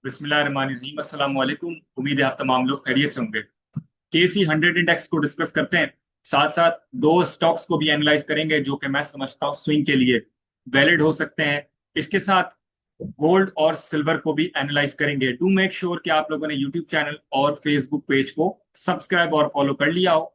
बिस्मिल्लाहिर्रहमानिर्रहीम। अस्सलाम वालेकुम। उम्मीद है आप तमाम लोग खैरियत से होंगे। KC 100 इंडेक्स को डिस्कस करते हैं, साथ साथ दो स्टॉक्स को भी एनालाइज करेंगे जो कि मैं समझता हूँ स्विंग के लिए वैलिड हो सकते हैं। इसके साथ गोल्ड और सिल्वर को भी एनालाइज करेंगे। डू मेक श्योर कि आप लोगों ने यूट्यूब चैनल और फेसबुक पेज को सब्सक्राइब और फॉलो कर लिया हो।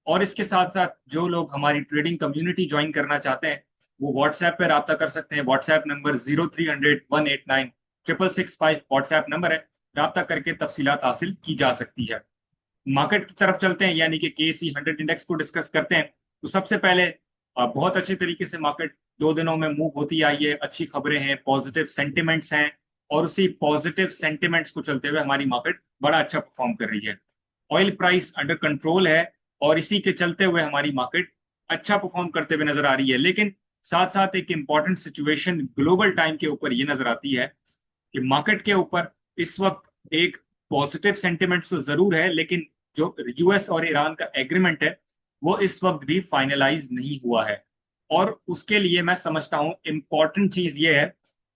और इसके साथ साथ जो लोग हमारी ट्रेडिंग कम्युनिटी ज्वाइन करना चाहते हैं वो व्हाट्सएप पर रब्ता कर सकते हैं। व्हाट्सएप नंबर 0300 189 665 व्हाट्सएप नंबर है। रब्ता करके तफसीलात हासिल की जा सकती है। मार्केट की तरफ चलते हैं, यानी कि KC 100 इंडेक्स को डिस्कस करते हैं। तो सबसे पहले बहुत अच्छे तरीके से मार्केट 2 दिनों में मूव होती आई है। अच्छी खबरें हैं, पॉजिटिव सेंटिमेंट्स हैं, और उसी पॉजिटिव सेंटिमेंट्स को चलते हुए हमारी मार्केट बड़ा अच्छा परफॉर्म कर रही है। ऑयल प्राइस अंडर कंट्रोल है और इसी के चलते हुए हमारी मार्केट अच्छा परफॉर्म करते हुए नजर आ रही है। लेकिन साथ साथ एक इंपॉर्टेंट सिचुएशन ग्लोबल टाइम के ऊपर ये नजर आती है कि मार्केट के ऊपर इस वक्त एक पॉजिटिव सेंटिमेंट तो जरूर है, लेकिन जो US और ईरान का एग्रीमेंट है वो इस वक्त भी फाइनलाइज नहीं हुआ है। और उसके लिए मैं समझता हूं इंपॉर्टेंट चीज ये है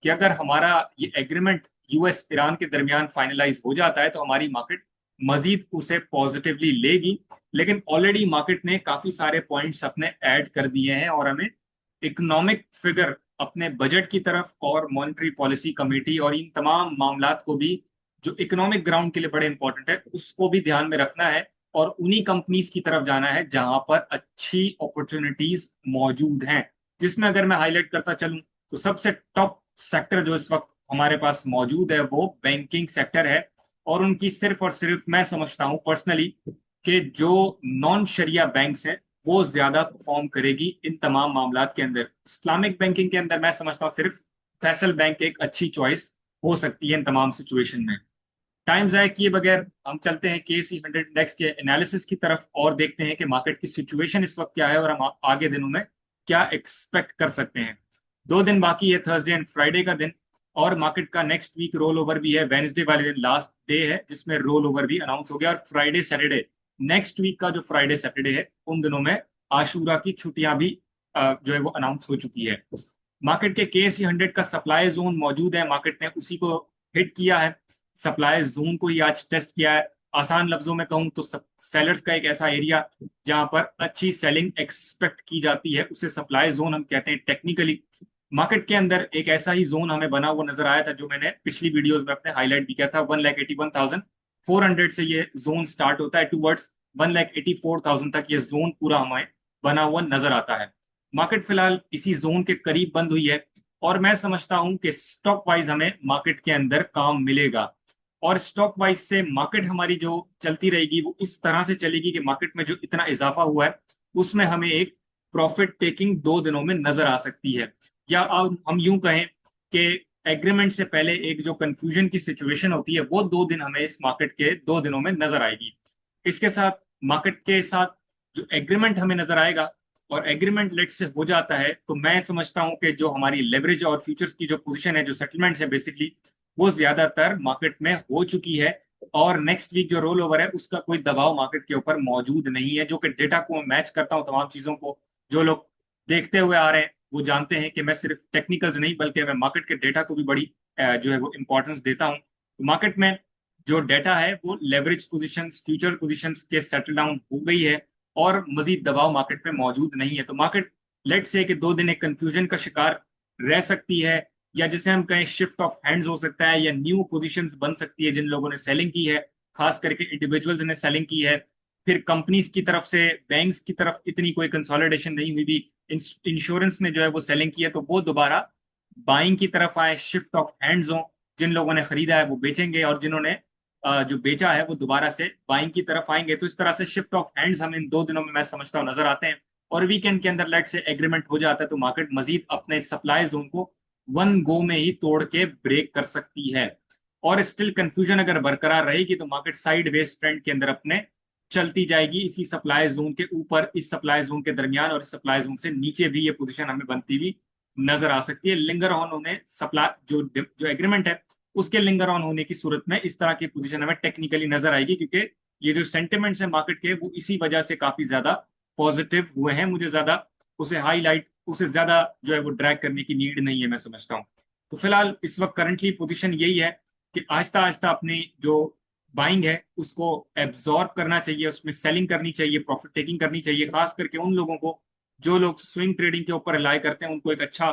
कि अगर हमारा ये एग्रीमेंट US ईरान के दरमियान फाइनलाइज हो जाता है तो हमारी मार्केट मजीद उसे पॉजिटिवली लेगी। लेकिन ऑलरेडी मार्केट ने काफी सारे पॉइंट्स अपने ऐड कर दिए हैं और हमें इकोनॉमिक फिगर अपने बजट की तरफ और मॉनेटरी पॉलिसी कमेटी और इन तमाम मामलात को भी, जो इकोनॉमिक ग्राउंड के लिए बड़े इंपॉर्टेंट है, उसको भी ध्यान में रखना है और उन्हीं कंपनीज की तरफ जाना है जहां पर अच्छी अपॉर्चुनिटीज मौजूद हैं। जिसमें अगर मैं हाईलाइट करता चलूं तो सबसे टॉप सेक्टर जो इस वक्त हमारे पास मौजूद है वो बैंकिंग सेक्टर है। और उनकी सिर्फ और सिर्फ मैं समझता हूं पर्सनली कि जो नॉन शरिया बैंक्स हैं वो ज्यादा परफॉर्म करेगी इन तमाम मामलात के अंदर। इस्लामिक बैंकिंग के अंदर मैं समझता हूँ सिर्फ फैसल बैंक एक अच्छी चॉइस हो सकती है इन तमाम सिचुएशन में। टाइम जाया किए बगैर हम चलते हैं KC 100 इंडेक्स के एनालिसिस की तरफ और देखते हैं कि मार्केट की सिचुएशन इस वक्त क्या है और हम आगे दिनों में क्या एक्सपेक्ट कर सकते हैं। 2 दिन बाकी है, थर्सडे एंड फ्राइडे का दिन, और मार्केट का नेक्स्ट वीक रोल ओवर भी है। वेनसडे वाले दिन लास्ट डे है जिसमें रोल ओवर भी अनाउंस हो गया, और फ्राइडे सैटरडे नेक्स्ट वीक का जो फ्राइडे सैटरडे है उन दिनों में आशूरा की छुट्टियां भी जो है वो अनाउंस हो चुकी है। मार्केट के KC 100 का सप्लाई जोन मौजूद है, मार्केट ने उसी को हिट किया है। सप्लाई जोन को ही आज टेस्ट किया है। आसान लफ्जों में कहूं तो सेलर्स का एक ऐसा एरिया जहां पर अच्छी सेलिंग एक्सपेक्ट की जाती है उसे सप्लाई जोन हम कहते हैं टेक्निकली। मार्केट के अंदर एक ऐसा ही जोन हमें बना हुआ नजर आया था जो मैंने पिछली वीडियोस में अपने हाईलाइट भी किया था। 1,81,400 से ये जोन स्टार्ट होता है टूवर्ड्स 1,84,000 तक ये जोन पूरा हमें बना हुआ नजर आता है। मार्केट फिलहाल इसी जोन के करीब बंद हुई है और मैं समझता हूं कि स्टॉक वाइज हमें मार्केट के अंदर काम मिलेगा। और स्टॉक वाइज से मार्केट हमारी जो चलती रहेगी वो इस तरह से चलेगी कि मार्केट में जो इतना इजाफा हुआ है उसमें हमें एक प्रॉफिट टेकिंग 2 दिनों में नजर आ सकती है। या हम यूं कहें कि एग्रीमेंट से पहले एक जो कंफ्यूजन की सिचुएशन होती है वो 2 दिन हमें इस मार्केट के 2 दिनों में नजर आएगी। इसके साथ मार्केट के साथ जो एग्रीमेंट हमें नजर आएगा, और एग्रीमेंट लेट से हो जाता है, तो मैं समझता हूं कि जो हमारी लेवरेज और फ्यूचर्स की जो पोजीशन है, जो सेटलमेंट्स है बेसिकली, वो ज्यादातर मार्केट में हो चुकी है। और नेक्स्ट वीक जो रोल ओवर है उसका कोई दबाव मार्केट के ऊपर मौजूद नहीं है, जो कि डेटा को मैच करता हूं तमाम चीजों को। जो लोग देखते हुए आ रहे हैं वो जानते हैं कि मैं सिर्फ टेक्निकल्स नहीं बल्कि मैं मार्केट के डेटा को भी बड़ी जो है वो इंपॉर्टेंस देता हूं। तो मार्केट में जो डेटा है वो लेवरेज पोजीशंस, फ्यूचर पोजीशंस के सेटल डाउन हो गई है और मजीद दबाव मार्केट में मौजूद नहीं है। तो मार्केट लेट से कि 2 दिन एक कंफ्यूजन का शिकार रह सकती है, या जिसे हम कहें शिफ्ट ऑफ हैंड्स हो सकता है, या न्यू पोजीशंस बन सकती है जिन लोगों ने सेलिंग की है, खास करके इंडिविजुअल्स ने सेलिंग की है। फिर कंपनीज की तरफ से बैंक्स की तरफ इतनी कोई कंसोलिडेशन नहीं हुई भी, इंश्योरेंस ने जो है वो सेलिंग की है, तो वो दोबारा बाइंग की तरफ आए, शिफ्ट ऑफ हैंड्स हो। जिन लोगों ने खरीदा है वो बेचेंगे और जिन्होंने जो बेचा है वो दोबारा से बाइंग की तरफ आएंगे। तो इस तरह से शिफ्ट ऑफ हैंड्स हम इन 2 दिनों में मैं समझता हूँ नजर आते हैं। और वीकेंड के अंदर लेट से एग्रीमेंट हो जाता है तो मार्केट मजीद अपने सप्लाई जोन को वन गो में ही तोड़ के ब्रेक कर सकती है। और स्टिल कंफ्यूजन अगर बरकरार रहेगी तो मार्केट साइड वेज ट्रेंड के अंदर अपने चलती जाएगी, इसी सप्लाई जोन के ऊपर, इस सप्लाई जोन के दरमियान और इस सप्लाई जोन से नीचे भी ये पोजीशन हमें बनती हुई नजर आ सकती है। लिंगर ऑन होने सप्लाई जो जो एग्रीमेंट है उसके लिंगर ऑन होने की सूरत में इस तरह की पोजीशन हमें टेक्निकली नजर आएगी, क्योंकि ये जो सेंटिमेंट्स है मार्केट के वो इसी वजह से काफी ज्यादा पॉजिटिव हुए हैं। मुझे ज्यादा उसे ज्यादा जो है वो ड्रैग करने की नीड नहीं है मैं समझता हूँ। तो फिलहाल इस वक्त करंटली पोजीशन यही है कि आहिस्ता आहिस्ता अपनी जो बाइंग है उसको एब्जॉर्ब करना चाहिए, उसमें सेलिंग करनी चाहिए, प्रॉफिट टेकिंग करनी चाहिए, खास करके उन लोगों को जो लोग स्विंग ट्रेडिंग के ऊपर रिलाई करते हैं, उनको एक अच्छा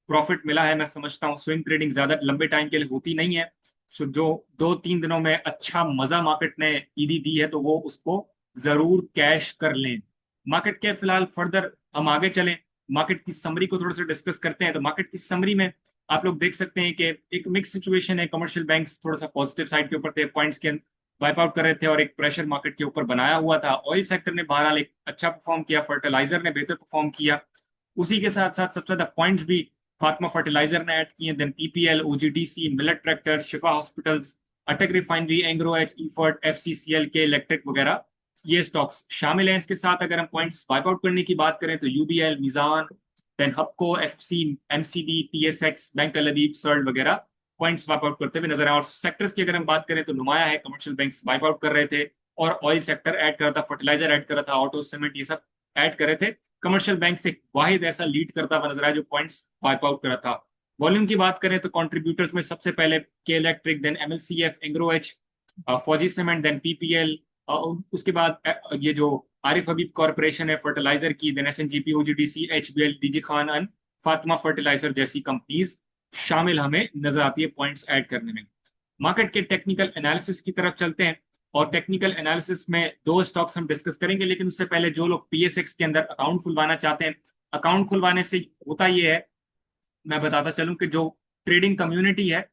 प्रॉफिट मिला है। मैं समझता हूँ स्विंग ट्रेडिंग ज्यादा लंबे टाइम के लिए होती नहीं है, सो जो 2-3 दिनों में अच्छा मजा मार्केट ने ईदी दी है तो वो उसको जरूर कैश कर लें। मार्केट के फिलहाल फर्दर हम आगे चलें, मार्केट की समरी को थोड़ा सा डिस्कस करते हैं। तो मार्केट की समरी में आप लोग देख सकते हैं कि एक मिक्स सिचुएशन है। कमर्शियल बैंक्स थोड़ा सा पॉजिटिव साइड के ऊपर थे, पॉइंट्स के वाइप आउट कर रहे थे और एक प्रेशर मार्केट के ऊपर बनाया हुआ था। ऑयल सेक्टर ने बहरहाल एक अच्छा परफॉर्म किया, फर्टिलाइजर ने बेहतर परफॉर्म किया। उसी के साथ साथ सबसे ज्यादा पॉइंट्स भी फातिमा फर्टिलाइजर ने ऐड किए, then PPL, OGDC, Millat tractor, Shifa hospitals, Attock refinery, Engro H, Efert, FCCL K electric वगैरह, ये स्टॉक्स शामिल हैं। इसके साथ अगर हम पॉइंट्स वाइप आउट करने की बात करें तो UBL, Meezan, then Hubco, FC, MCB, PSX, bank Al Habib, सर्ड वगैरह पॉइंट्स वाइप आउट करते हुए नजर आए। और सेक्टर्स की अगर हम बात करें तो नुमाया है, कमर्शियल बैंक्स वाइप आउट कर रहे थे और ऑयल सेक्टर ऐड कर रहा था, फर्टिलाइजर ऐड कर रहा था, ऑटो, सीमेंट, ये सब ऐड कर रहे थे। कमर्शियल बैंक से वाहिद ऐसा लीड करता हुआ नजर आया जो पॉइंट्स वाइप आउट कर रहा था। वॉल्यूम की बात करें तो कंट्रीब्यूटर्स में सबसे पहले K electric, then MLCF, Engro H, Fauji cement, then PPL, उसके बाद ये जो आरिफ हबीब कॉर्पोरेशन है फर्टिलाइजर की, then SNGP, OGDC, HBL, DG Khan and Fatima fertiliser जैसी कंपनीज शामिल हमें नजर आती है पॉइंट्स ऐड करने में। मार्केट के टेक्निकल एनालिसिस की तरफ चलते हैं और टेक्निकल एनालिसिस में दो स्टॉक्स हम डिस्कस करेंगे, लेकिन उससे पहले जो लोग पीएसएक्स के अंदर अकाउंट खुलवाना चाहते हैं, अकाउंट खुलवाने से होता ये है, मैं बताता चलूं कि जो ट्रेडिंग कम्युनिटी है,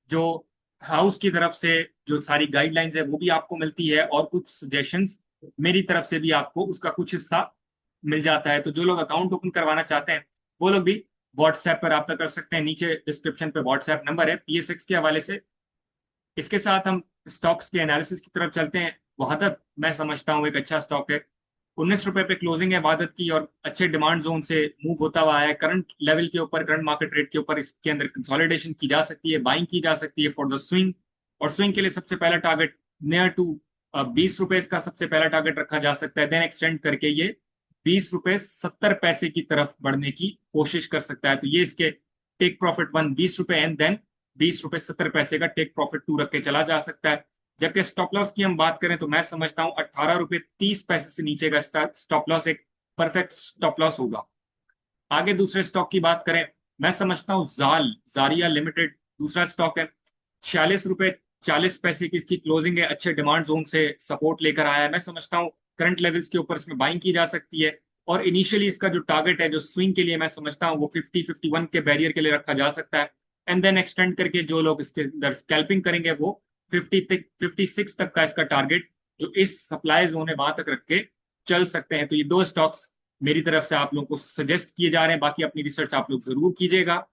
जो हाउस की तरफ से जो सारी गाइडलाइंस है वो भी आपको मिलती है और कुछ सजेशंस मेरी तरफ से भी आपको उसका कुछ हिस्सा मिल जाता है। तो जो लोग अकाउंट ओपन करवाना चाहते हैं वो लोग भी व्हाट्सएप पर रब्ता कर सकते हैं, नीचे डिस्क्रिप्शन पे व्हाट्सएप नंबर है पीएसएक्स के हवाले से। इसके साथ हम स्टॉक्स के एनालिसिस की तरफ चलते हैं। वहादत मैं समझता हूँ एक अच्छा स्टॉक है, 19 रुपए पे क्लोजिंग है वहादत की और अच्छे डिमांड जोन से मूव होता हुआ है। करंट लेवल के ऊपर, करंट मार्केट रेट के ऊपर इसके अंदर कंसोलिडेशन की जा सकती है, बाइंग की जा सकती है फॉर द स्विंग। और स्विंग के लिए सबसे पहला टारगेट नियर टू 20 रुपए इसका सबसे पहला टारगेट रखा जा सकता है, देन एक्सटेंड करके ये 20 रुपए 70 पैसे की तरफ बढ़ने की कोशिश कर सकता है। तो ये इसके टेक प्रॉफिट 1 20 रुपए एंड देन 20 रुपए 70 पैसे का टेक प्रॉफिट 2 रख के चला जा सकता है। जबकि स्टॉप लॉस की हम बात करें तो मैं समझता हूं 18 रुपए 30 पैसे से नीचे का स्टॉप लॉस एक परफेक्ट स्टॉप लॉस होगा। आगे दूसरे स्टॉक की बात करें, मैं समझता हूं जारिया लिमिटेड दूसरा स्टॉक है। 46 रुपए 40 पैसे की इसकी क्लोजिंग है, अच्छे डिमांड जोन से सपोर्ट लेकर आया है। मैं समझता हूं करंट लेवल्स के ऊपर इसमें बाइंग की जा सकती है और इनिशियली इसका जो टारगेट है जो स्विंग के लिए मैं समझता हूं वो 50-51 के बैरियर के लिए रखा जा सकता है एंड देन एक्सटेंड करके जो लोग इसके अंदर स्कैल्पिंग करेंगे वो 56 तक का इसका टारगेट जो इस सप्लाई जोन है वहां तक रख के चल सकते हैं। तो ये दो स्टॉक्स मेरी तरफ से आप लोगों को सजेस्ट किए जा रहे हैं, बाकी अपनी रिसर्च आप लोग जरूर कीजिएगा।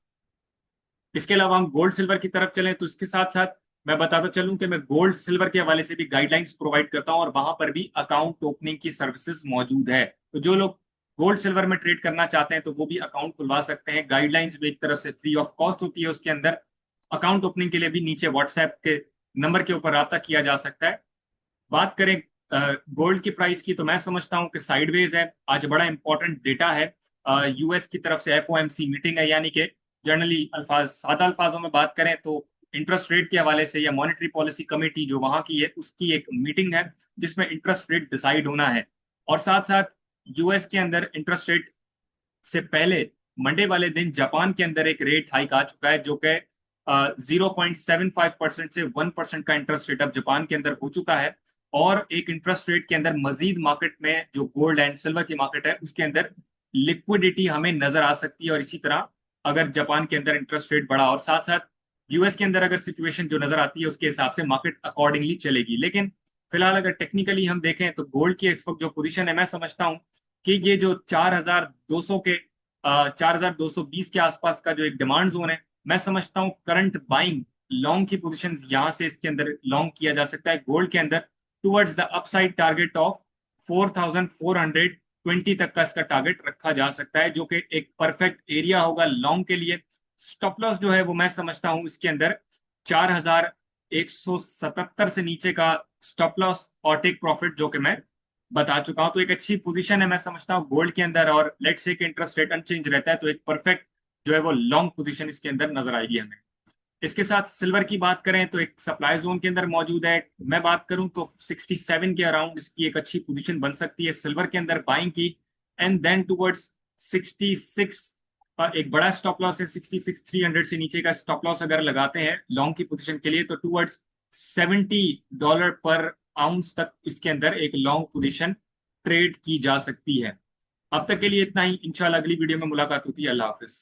इसके अलावा हम गोल्ड सिल्वर की तरफ चलें तो इसके साथ साथ मैं बताता चलूं कि मैं गोल्ड सिल्वर के हवाले से भी गाइडलाइंस प्रोवाइड करता हूं और वहां पर भी अकाउंट ओपनिंग की सर्विसेज मौजूद है। तो जो लोग गोल्ड सिल्वर में ट्रेड करना चाहते हैं तो वो भी अकाउंट खुलवा सकते हैं। गाइडलाइंस भी एक तरफ से फ्री ऑफ कॉस्ट होती है, उसके अंदर अकाउंट ओपनिंग के लिए भी नीचे व्हाट्सएप के नंबर के ऊपर रब्ता किया जा सकता है। बात करें गोल्ड की प्राइस की तो मैं समझता हूं कि साइडवेज है। आज बड़ा इंपॉर्टेंट डेटा है, यूएस की तरफ से एफओएमसी मीटिंग है, यानी कि जनरली अल्फाज सादा अल्फाजों में बात करें तो इंटरेस्ट रेट के हवाले से या मॉनेटरी पॉलिसी कमेटी जो वहां की है उसकी एक मीटिंग है जिसमें इंटरेस्ट रेट डिसाइड होना है। और साथ साथ यूएस के अंदर इंटरेस्ट रेट से पहले मंडे वाले दिन जापान के अंदर एक रेट हाइक आ चुका है जो कि 0.75% से 1% का इंटरेस्ट रेट अब जापान के अंदर हो चुका है। और एक इंटरेस्ट रेट के अंदर मजीद मार्केट में जो गोल्ड एंड सिल्वर की मार्केट है उसके अंदर लिक्विडिटी हमें नजर आ सकती है। और इसी तरह अगर जापान के अंदर इंटरेस्ट रेट बढ़ा और साथ साथ यूएस के अंदर अगर सिचुएशन जो नजर आती है उसके हिसाब से मार्केट अकॉर्डिंगली चलेगी। लेकिन फिलहाल अगर टेक्निकली हम देखें तो गोल्ड की इस वक्त जो पोजीशन है मैं समझता हूं कि ये जो 4200 के 4220 के आसपास का जो एक डिमांड जोन है, मैं समझता हूं करंट बाइंग लॉन्ग की पोजीशन यहां से इसके अंदर लॉन्ग किया जा सकता है गोल्ड के अंदर towards the upside target of 4420 तक का इसका टारगेट रखा जा सकता है जो कि एक परफेक्ट एरिया होगा लॉन्ग के लिए। स्टॉप लॉस जो है वो मैं समझता हूं इसके अंदर 4177 से नीचे का स्टॉप लॉस और टेक प्रॉफिट जो कि मैं बता चुका हूं। तो एक अच्छी पोजीशन है मैं समझता हूँ गोल्ड के अंदर, और लेट्स से कि इंटरेस्ट रेट अनचेंज रहता है तो एक परफेक्ट जो है वो लॉन्ग पोजीशन इसके अंदर नजर आएगी हमें। इसके साथ सिल्वर की बात करें तो एक सप्लाई जोन के अंदर मौजूद है। मैं बात करूं तो 67 के अराउंड इसकी एक अच्छी पोजीशन बन सकती है सिल्वर के अंदर बाइंग की। एंड देन टुवर्ड्स 66 एक बड़ा स्टॉप लॉस है। 66,300 से नीचे का स्टॉप लॉस अगर लगाते हैं लॉन्ग की पोजीशन के लिए तो टुवर्ड्स $70 पर आउंस तक इसके अंदर एक लॉन्ग पोजीशन ट्रेड की जा सकती है। अब तक के लिए इतना ही। इंशाल्लाह अगली वीडियो में मुलाकात होती है। अल्लाह हाफिज।